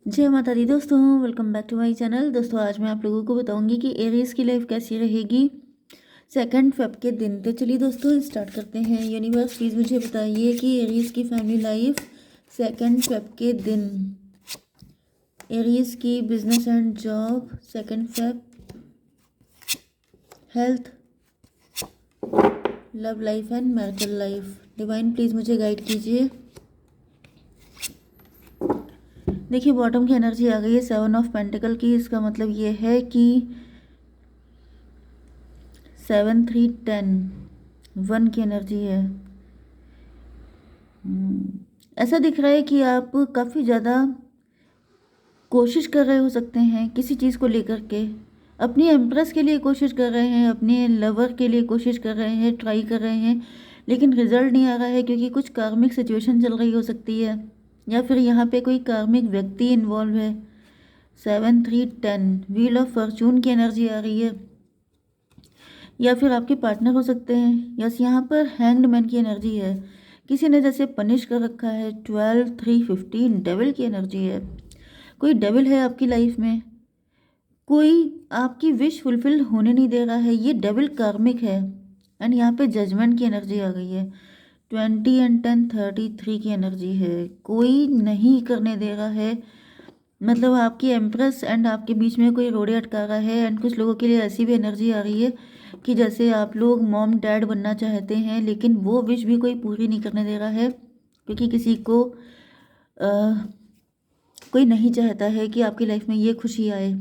जय माता दी दोस्तों, welcome back to my channel. दोस्तों आज मैं आप लोगों को बताऊंगी कि एरीज की लाइफ कैसी रहेगी 2 फेब के दिन। तो चलिए दोस्तों स्टार्ट करते हैं। यूनिवर्स प्लीज़ मुझे बताइए कि एरीज की फैमिली लाइफ 2 फेब के दिन, एरीज की business and job 2 Feb, health, love life and marital life. Divine please मुझे गाइड कीजिए। देखिए बॉटम की एनर्जी आ गई है 7 ऑफ पेंटिकल की। इसका मतलब ये है कि 7 3 10 1 की एनर्जी है। ऐसा दिख रहा है कि आप काफ़ी ज़्यादा कोशिश कर रहे हो सकते हैं किसी चीज़ को लेकर के। अपनी एम्प्रेस के लिए कोशिश कर रहे हैं, अपने लवर के लिए कोशिश कर रहे हैं, ट्राई कर रहे हैं, लेकिन रिजल्ट नहीं आ रहा है क्योंकि कुछ कार्मिक सिचुएशन चल रही हो सकती है या फिर यहाँ पे कोई कार्मिक व्यक्ति इन्वॉल्व है। 7 3 10 व्हील ऑफ फॉर्चून की एनर्जी आ रही है या फिर आपके पार्टनर हो सकते हैं। यस, यहाँ पर हैंग्ड मैन की एनर्जी है। किसी ने जैसे पनिश कर रखा है। 12 3 15 डेविल की एनर्जी है। कोई डेविल है आपकी लाइफ में, कोई आपकी विश फुलफिल होने नहीं दे रहा है। ये डेविल कार्मिक है। एंड यहाँ पे जजमेंट की एनर्जी आ गई है। 20 एंड 10 33 की एनर्जी है। कोई नहीं करने दे रहा है, मतलब आपकी एम्प्रेस एंड आपके बीच में कोई रोड़े अटका रहा है। एंड कुछ लोगों के लिए ऐसी भी एनर्जी आ रही है कि जैसे आप लोग मॉम डैड बनना चाहते हैं लेकिन वो विश भी कोई पूरी नहीं करने दे रहा है क्योंकि किसी को कोई नहीं चाहता है कि आपकी लाइफ में ये खुशी आए।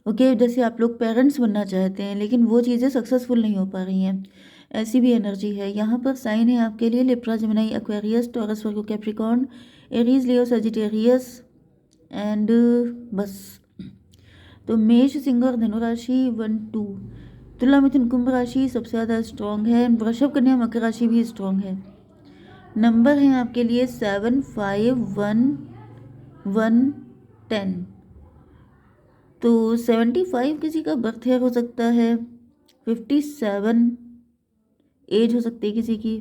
ओके, जैसे आप लोग पेरेंट्स बनना चाहते हैं लेकिन वो चीज़ें सक्सेसफुल नहीं हो पा रही हैं। ऐसी भी एनर्जी है। यहाँ पर साइन है आपके लिए Libra, Gemini, Aquarius, taurus, Virgo, Capricorn, Aries, Leo, Sagittarius and बस। तो मेष, सिंह और धनु राशि 1 2, तुला, मिथुन, कुंभ राशि सबसे ज़्यादा स्ट्रॉन्ग है। वृषभ, कन्या, मकर राशि भी स्ट्रॉन्ग है। नंबर हैं आपके लिए 7 5 1 1 10। तो 75 किसी का बर्थ ईयर हो सकता है। 57 एज हो सकती है किसी की।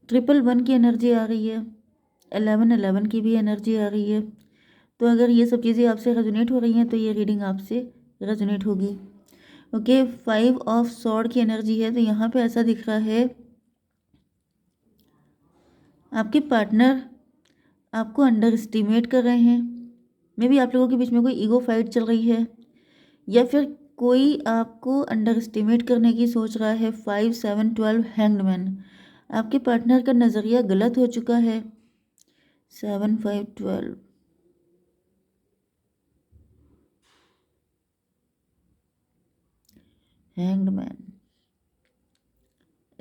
111 की एनर्जी आ रही है। 11 की भी एनर्जी आ रही है। तो अगर ये सब चीज़ें आपसे रेजोनेट हो रही हैं तो ये रीडिंग आपसे रेजोनेट होगी। ओके, 5 ऑफ सॉर्ड की एनर्जी है। तो यहाँ पे ऐसा दिख रहा है आपके पार्टनर आपको अंडर एस्टिमेट कर रहे हैं। मे बी आप लोगों के बीच में कोई ईगो फाइट चल रही है या फिर कोई आपको अंडर एस्टिमेट करने की सोच रहा है। 5 7 12 हैंग्ड मैन। आपके पार्टनर का नज़रिया गलत हो चुका है। 7 5 12 हैंग्ड मैन।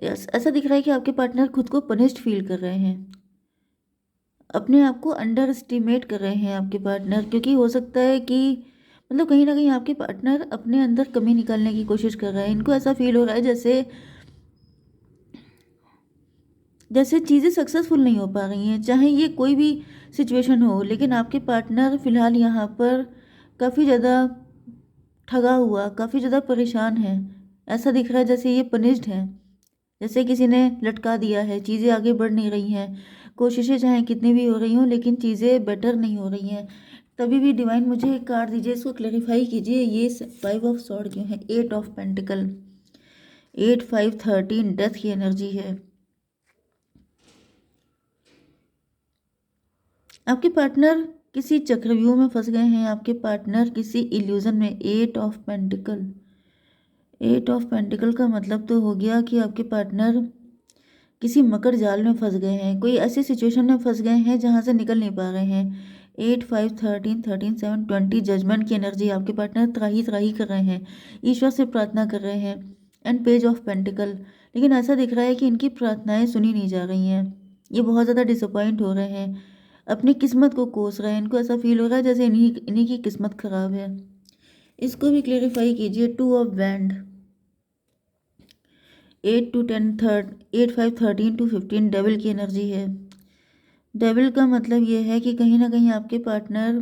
यस, ऐसा दिख रहा है कि आपके पार्टनर खुद को पनिश्ड फील कर रहे हैं, अपने आप को अंडर एस्टिमेट कर रहे हैं आपके पार्टनर। क्योंकि हो सकता है कि मतलब कहीं ना कहीं आपके पार्टनर अपने अंदर कमी निकालने की कोशिश कर रहे हैं। इनको ऐसा फील हो रहा है जैसे जैसे चीज़ें सक्सेसफुल नहीं हो पा रही हैं, चाहे ये कोई भी सिचुएशन हो। लेकिन आपके पार्टनर फ़िलहाल यहाँ पर काफ़ी ज़्यादा ठगा हुआ, काफ़ी ज़्यादा परेशान है। ऐसा दिख रहा है जैसे ये पनिश्ड है, जैसे किसी ने लटका दिया है। चीज़ें आगे बढ़ नहीं रही हैं, कोशिशें चाहे कितनी भी हो रही हों लेकिन चीज़ें बेटर नहीं हो रही हैं। तभी भी डिवाइन मुझे एक कार्ड दीजिए, इसको क्लेरिफाई कीजिए। ये 5 ऑफ सॉर्ड क्यों है? 8 ऑफ पेंटिकल, 8 5 13 डेथ की एनर्जी है। आपके पार्टनर किसी चक्रव्यूह में फंस गए हैं। आपके पार्टनर किसी इल्यूजन में। 8 ऑफ पेंटिकल, 8 ऑफ पेंटिकल का मतलब तो हो गया कि आपके पार्टनर किसी मकर जाल में फंस गए हैं, कोई ऐसी सिचुएशन में फंस गए हैं जहां से निकल नहीं पा रहे हैं। 8 5 13 13 7 20 जजमेंट की एनर्जी। आपके पार्टनर त्राही त्राही कर रहे हैं, ईश्वर से प्रार्थना कर रहे हैं। And page of pentacle. लेकिन ऐसा दिख रहा है कि इनकी प्रार्थनाएं सुनी नहीं जा रही हैं। ये बहुत ज़्यादा डिसअपॉइंट हो रहे हैं, अपनी किस्मत को कोस रहे हैं। इनको ऐसा फील हो रहा है जैसे इन्हीं इन्हीं की किस्मत खराब है। इसको भी क्लेरिफाई कीजिए। 2 of band, 8 to 10 third 8 5 13 to 15 devil की एनर्जी है। डेविल का मतलब ये है कि कहीं ना कहीं आपके पार्टनर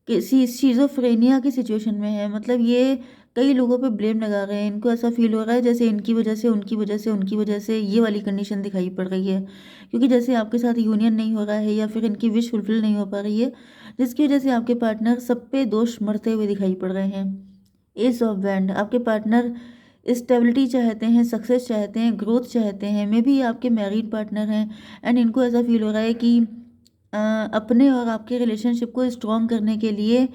किसी स्किज़ोफ्रेनिया की सिचुएशन में है। मतलब ये कई लोगों पे ब्लेम लगा रहे हैं, इनको ऐसा फील हो रहा है जैसे इनकी वजह से, उनकी वजह से, उनकी वजह से ये वाली कंडीशन दिखाई पड़ रही है, क्योंकि जैसे आपके साथ यूनियन नहीं हो रहा है या फिर इनकी विश फुलफिल नहीं हो पा रही है, जिसकी वजह से आपके पार्टनर सब पे दोष मरते हुए दिखाई पड़ रहे हैं। एस ऑफ वैंड, आपके पार्टनर स्टेबिलिटी चाहते हैं, सक्सेस चाहते हैं, ग्रोथ चाहते हैं। मे बी आपके मैरिड पार्टनर हैं एंड इनको ऐसा फील हो रहा है कि अपने और आपके रिलेशनशिप को स्ट्रॉन्ग करने के लिए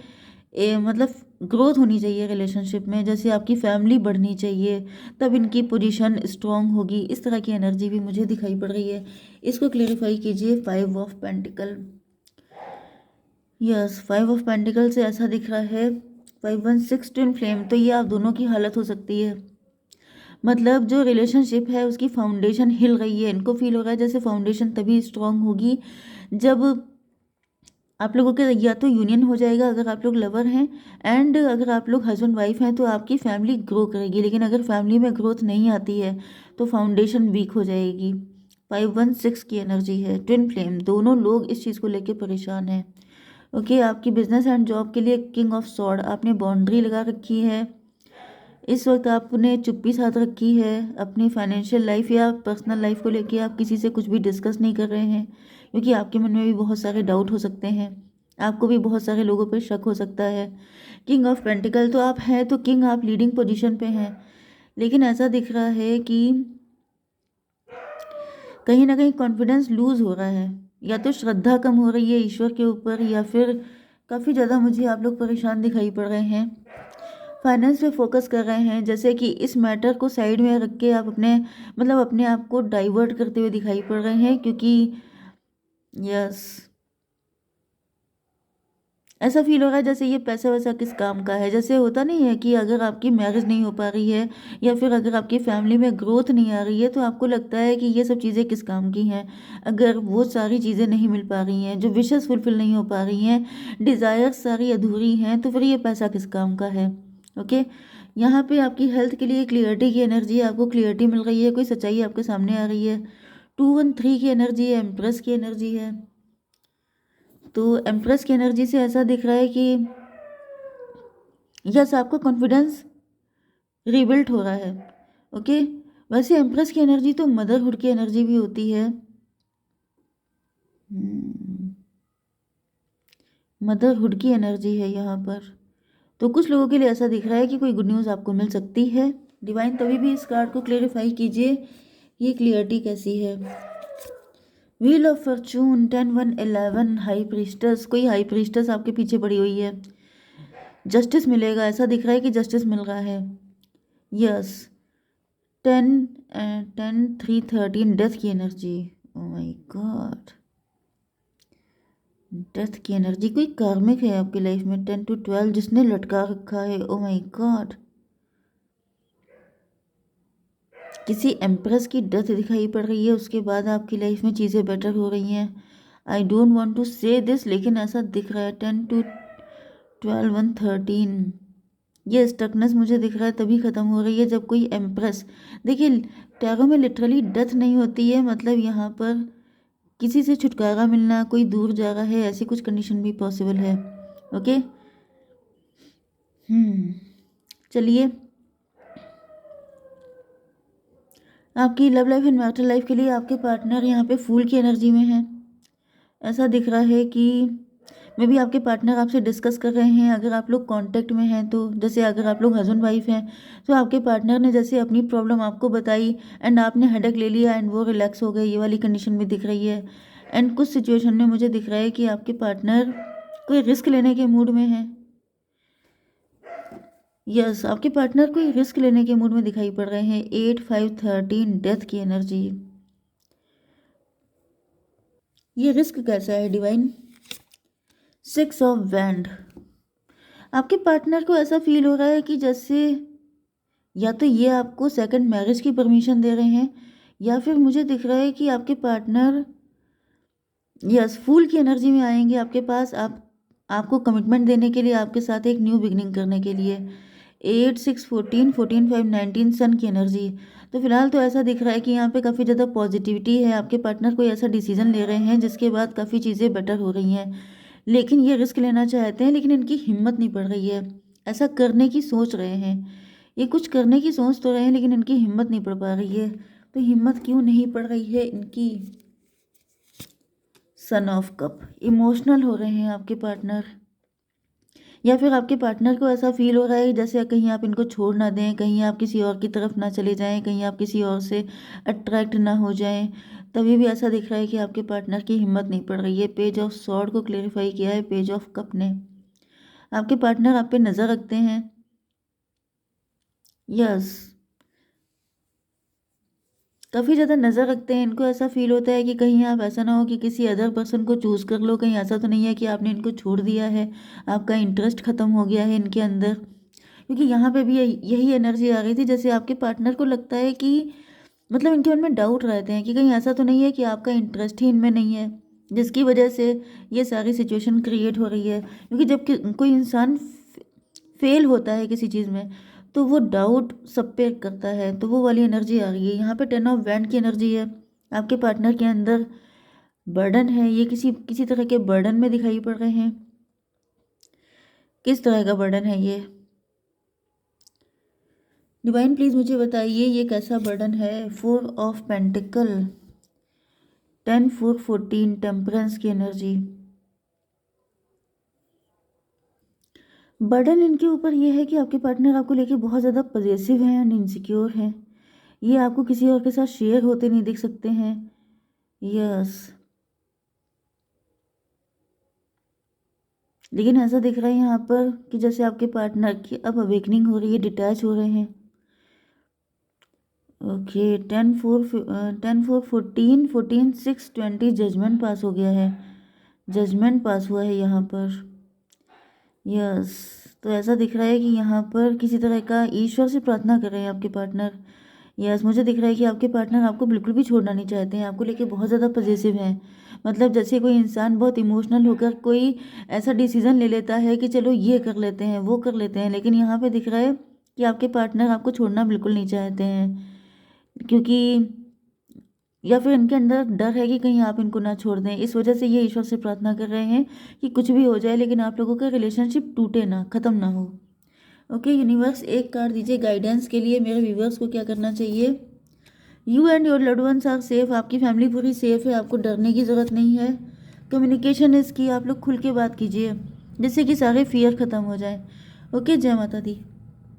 मतलब ग्रोथ होनी चाहिए रिलेशनशिप में, जैसे आपकी फैमिली बढ़नी चाहिए, तब इनकी पोजीशन स्ट्रॉन्ग होगी। इस तरह की एनर्जी भी मुझे दिखाई पड़ रही है। इसको क्लेरिफाई कीजिए। 5 of pentacle, yes 5 of pentacle से ऐसा दिख रहा है 516 ट्विन फ्लेम। तो ये आप दोनों की हालत हो सकती है, मतलब जो रिलेशनशिप है उसकी फाउंडेशन हिल गई है। इनको फील हो रहा है जैसे फाउंडेशन तभी स्ट्रांग होगी जब आप लोगों के या तो यूनियन हो जाएगा अगर आप लोग लवर हैं, एंड अगर आप लोग हस्बैंड वाइफ हैं तो आपकी फैमिली ग्रो करेगी। लेकिन अगर फैमिली में ग्रोथ नहीं आती है तो फाउंडेशन वीक हो जाएगी। 516 की एनर्जी है। ट्विन फ्लेम, दोनों लोग इस चीज़ को लेकर परेशान हैं। ओके, आपकी बिजनेस एंड जॉब के लिए किंग ऑफ सॉर्ड, आपने बाउंड्री लगा रखी है। इस वक्त आपने चुप्पी साध रखी है। अपनी फाइनेंशियल लाइफ या पर्सनल लाइफ को लेके आप किसी से कुछ भी डिस्कस नहीं कर रहे हैं, क्योंकि आपके मन में भी बहुत सारे डाउट हो सकते हैं, आपको भी बहुत सारे लोगों पर शक हो सकता है। किंग ऑफ पेंटिकल तो आप हैं, तो किंग आप लीडिंग पोजीशन पे हैं, लेकिन ऐसा दिख रहा है कि कहीं ना कहीं कॉन्फिडेंस लूज हो रहा है, या तो श्रद्धा कम हो रही है ईश्वर के ऊपर, या फिर काफ़ी ज़्यादा मुझे आप लोग परेशान दिखाई पड़ रहे हैं। फाइनेंस पे फोकस कर रहे हैं, जैसे कि इस मैटर को साइड में रख के आप अपने मतलब अपने आप को डाइवर्ट करते हुए दिखाई पड़ रहे हैं, क्योंकि यस ऐसा फील हो रहा है जैसे ये पैसा वैसा किस काम का है। जैसे होता नहीं है कि अगर आपकी मैरिज नहीं हो पा रही है या फिर अगर आपकी फैमिली में ग्रोथ नहीं आ रही है तो आपको लगता है कि ये सब चीज़ें किस काम की हैं। अगर वो सारी चीज़ें नहीं मिल पा रही हैं, जो विशेस फुलफिल नहीं हो पा रही हैं, डिज़ायर्स सारी अधूरी हैं, तो फिर ये पैसा किस काम का है। ओके, यहाँ पे आपकी हेल्थ के लिए क्लियरिटी की एनर्जी है, आपको क्लियरिटी मिल रही है, कोई सच्चाई आपके सामने आ रही है। 213 की एनर्जी है, एम्प्रेस की एनर्जी है। तो एम्प्रेस की एनर्जी से ऐसा दिख रहा है कि यस आपका कॉन्फिडेंस रिबिल्ट हो रहा है। ओके, वैसे एम्प्रेस की एनर्जी तो मदरहुड की एनर्जी भी होती है। मदरहुड की एनर्जी है यहाँ पर। तो कुछ लोगों के लिए ऐसा दिख रहा है कि कोई गुड न्यूज़ आपको मिल सकती है। डिवाइन तभी भी इस कार्ड को क्लेरिफाई कीजिए, ये क्लियरिटी कैसी है। व्हील ऑफ फॉर्चून 10 1 11, हाई प्रीस्टस, कोई हाई प्रीस्टस आपके पीछे पड़ी हुई है। जस्टिस मिलेगा, ऐसा दिख रहा है कि जस्टिस मिल रहा है। यस 10 10 3 13, डेथ की energy. Oh my God, death की एनर्जी, कोई कार्मिक है आपकी लाइफ में 10 to 12 जिसने लटका रखा है। ओ माय गॉड, किसी एम्प्रेस की डेथ दिखाई पड़ रही है, उसके बाद आपकी लाइफ में चीज़ें बेटर हो रही हैं। आई डोंट वांट टू से दिस, लेकिन ऐसा दिख रहा है 10 to 12 1 13। ये स्टकनेस मुझे दिख रहा है तभी ख़त्म हो रही है जब कोई एम्प्रेस, देखिए टैरो में लिटरली डेथ नहीं होती है, मतलब यहाँ पर किसी से छुटकारा मिलना, कोई दूर जा रहा है, ऐसी कुछ कंडीशन भी पॉसिबल है। ओके, चलिए आपकी love life and marital life के लिए आपके पार्टनर यहाँ पे फूल की एनर्जी में है। ऐसा दिख रहा है कि मे बी आपके पार्टनर आपसे डिस्कस कर रहे हैं, अगर आप लोग कांटेक्ट में हैं तो, जैसे अगर आप लोग हस्बैंड वाइफ हैं तो आपके पार्टनर ने जैसे अपनी प्रॉब्लम आपको बताई एंड आपने हेडेक ले लिया एंड वो रिलैक्स हो गए, ये वाली कंडीशन भी दिख रही है। एंड कुछ सिचुएशन में मुझे दिख रहा है कि आपके पार्टनर कोई रिस्क लेने के मूड में है। यस आपके पार्टनर कोई रिस्क लेने के मूड में दिखाई पड़ रहे हैं। 8 5 13, डेथ की एनर्जी। ये रिस्क कैसा है डिवाइन। 6 ऑफ वैंड, आपके पार्टनर को ऐसा फील हो रहा है कि जैसे या तो ये आपको सेकंड मैरिज की परमिशन दे रहे हैं, या फिर मुझे दिख रहा है कि आपके पार्टनर यस फूल की एनर्जी में आएंगे आपके पास, आपको कमिटमेंट देने के लिए, आपके साथ एक न्यू बिगनिंग करने के लिए। 8 6 14 14 5 19, सन की एनर्जी। तो फिलहाल तो ऐसा दिख रहा है कि यहाँ पे काफ़ी ज़्यादा पॉजिटिविटी है, आपके पार्टनर कोई ऐसा डिसीजन ले रहे हैं जिसके बाद काफ़ी चीज़ें बेटर हो रही हैं, लेकिन ये रिस्क लेना चाहते हैं लेकिन इनकी हिम्मत नहीं पड़ रही है। ऐसा करने की सोच रहे हैं, ये कुछ करने की सोच तो रहे हैं लेकिन इनकी हिम्मत नहीं पड़ पा रही है। तो हिम्मत क्यों नहीं पड़ रही है इनकी? सन ऑफ कप, इमोशनल हो रहे हैं आपके पार्टनर, या फिर आपके पार्टनर को ऐसा फील हो रहा है जैसे कहीं आप इनको छोड़ ना दें, कहीं आप किसी और की तरफ ना चले जाएं, कहीं आप किसी और से अट्रैक्ट ना हो जाएं। तभी भी ऐसा दिख रहा है कि आपके पार्टनर की हिम्मत नहीं पड़ रही है। पेज ऑफ सॉर्ड को क्लेरिफाई किया है पेज ऑफ कप ने। आपके पार्टनर आप पे नज़र रखते हैं, यस, काफ़ी ज़्यादा नज़र रखते हैं। इनको ऐसा फील होता है कि कहीं आप ऐसा ना हो कि किसी अदर पर्सन को चूज़ कर लो, कहीं ऐसा तो नहीं है कि आपने इनको छोड़ दिया है, आपका इंटरेस्ट ख़त्म हो गया है इनके अंदर। क्योंकि यहाँ पे भी यही एनर्जी आ रही थी, जैसे आपके पार्टनर को लगता है कि मतलब इनके मन में डाउट रहते हैं कि कहीं ऐसा तो नहीं है कि आपका इंटरेस्ट ही इनमें नहीं है, जिसकी वजह से ये सारी सिचुएशन क्रिएट हो रही है। क्योंकि जब कोई इंसान फेल होता है किसी चीज़ में तो वो डाउट सब पे करता है, तो वो वाली एनर्जी आ रही है यहाँ पे। 10 ऑफ वैंड की एनर्जी है। आपके पार्टनर के अंदर बर्डन है, ये किसी किसी तरह के बर्डन में दिखाई पड़ रहे हैं। किस तरह का बर्डन है ये? डिवाइन प्लीज़ मुझे बताइए ये कैसा बर्डन है? 4 ऑफ पेंटिकल, 10 4 14, टेम्परेंस की एनर्जी। बर्डन इनके ऊपर ये है कि आपके पार्टनर आपको लेके बहुत ज़्यादा पजेसिव हैं एंड इनसिक्योर हैं। ये आपको किसी और के साथ शेयर होते नहीं दिख सकते हैं। यस, लेकिन ऐसा दिख रहा है यहाँ पर कि जैसे आपके पार्टनर की अब अवेकनिंग हो रही है, डिटैच हो रहे हैं। ओके, 10 4 14 जजमेंट पास हो गया है, जजमेंट पास हुआ है यहाँ पर। यस, तो ऐसा दिख रहा है कि यहाँ पर किसी तरह का ईश्वर से प्रार्थना कर रहे हैं आपके पार्टनर। यस, मुझे दिख रहा है कि आपके पार्टनर आपको बिल्कुल भी छोड़ना नहीं चाहते हैं, आपको लेके बहुत ज़्यादा पॉजिटिव हैं। मतलब जैसे कोई इंसान बहुत इमोशनल होकर कोई ऐसा डिसीजन ले लेता है कि चलो ये कर लेते हैं वो कर लेते हैं, लेकिन यहाँ पे दिख रहा है कि आपके पार्टनर आपको छोड़ना बिल्कुल नहीं चाहते हैं। क्योंकि या फिर इनके अंदर डर है कि कहीं आप इनको ना छोड़ दें, इस वजह से ये ईश्वर से प्रार्थना कर रहे हैं कि कुछ भी हो जाए लेकिन आप लोगों का रिलेशनशिप टूटे ना, ख़त्म ना हो। ओके यूनिवर्स, एक कार्ड दीजिए गाइडेंस के लिए मेरे व्यूवर्स को क्या करना चाहिए। You and your loved ones are safe, आपकी फैमिली पूरी सेफ है, आपको डरने की ज़रूरत नहीं है। कम्युनिकेशन इसकी आप लोग खुल के बात कीजिए जिससे कि सारे फियर ख़त्म हो जाए। ओके, जय माता दी।